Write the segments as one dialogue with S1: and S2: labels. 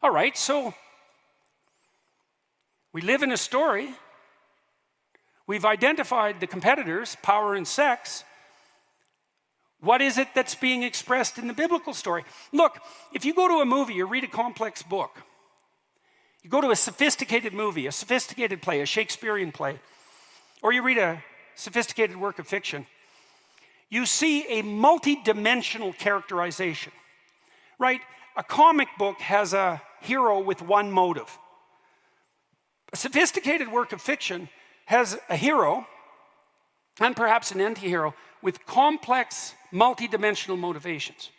S1: All right, so we live in a story. We've identified the competitors, power and sex. What is it that's being expressed in the biblical story? Look, if you go to a movie or read a complex book, you go to a sophisticated movie, a sophisticated play, a Shakespearean play, or you read a sophisticated work of fiction, you see a multidimensional characterization, right? A comic book has a hero with one motive. A sophisticated work of fiction has a hero, and perhaps an anti-hero, with complex, multidimensional motivations.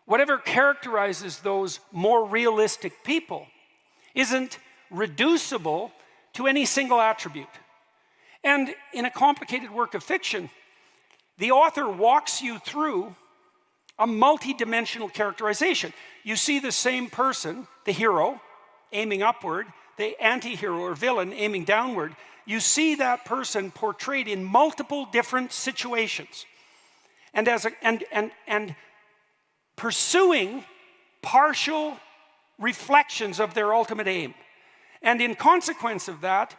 S1: Whatever characterizes those more realistic people isn't reducible to any single attribute. And in a complicated work of fiction, the author walks you through a multidimensional characterization. You see the same person, the hero, aiming upward, the anti-hero or villain aiming downward. You see that person portrayed in multiple different situations. And and pursuing partial reflections of their ultimate aim. And in consequence of that,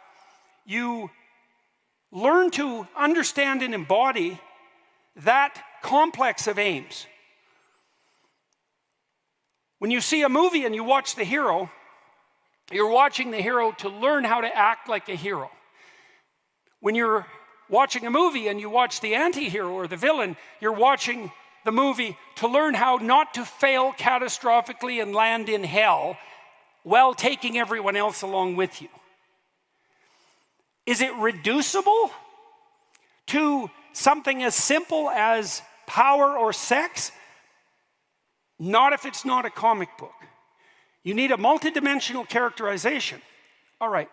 S1: you learn to understand and embody that complex of aims. When you see a movie and you watch the hero, you're watching the hero to learn how to act like a hero. When you're watching a movie and you watch the anti-hero or the villain, you're watching the movie to learn how not to fail catastrophically and land in hell while taking everyone else along with you. Is it reducible to something as simple as power or sex? Not if it's not a comic book. You need a multidimensional characterization. All right.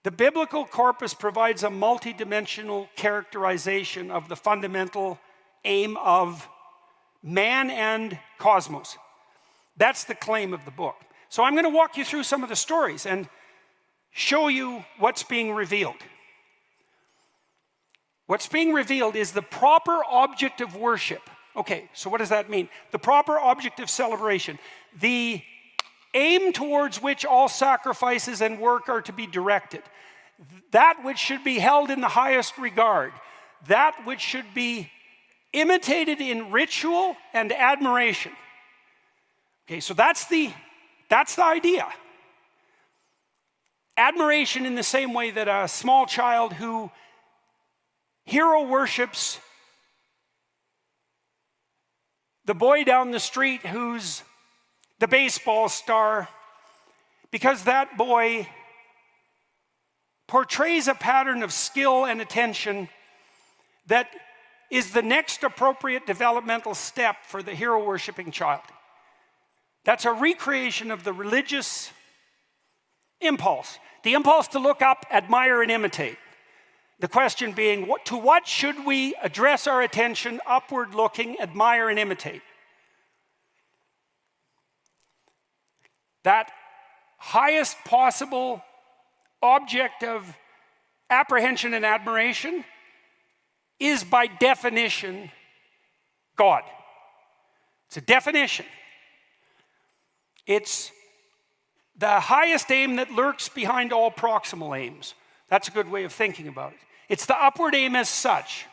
S1: The biblical corpus provides a multidimensional characterization of the fundamental aim of man and cosmos. That's the claim of the book. So I'm going to walk you through some of the stories and show you what's being revealed. What's being revealed is the proper object of worship. Okay, so what does that mean? The proper object of celebration. The aim towards which all sacrifices and work are to be directed. That which should be held in the highest regard. That which should be imitated in ritual and admiration. Okay, so that's the idea. Admiration in the same way that a small child who hero worships the boy down the street who's the baseball star, because that boy portrays a pattern of skill and attention that is the next appropriate developmental step for the hero worshiping child. That's a recreation of the religious impulse. The impulse to look up, admire, and imitate. The question being, to what should we address our attention, upward looking, admire, and imitate? That highest possible object of apprehension and admiration is by definition God. It's a definition. It's the highest aim that lurks behind all proximal aims. That's a good way of thinking about it. It's the upward aim as such.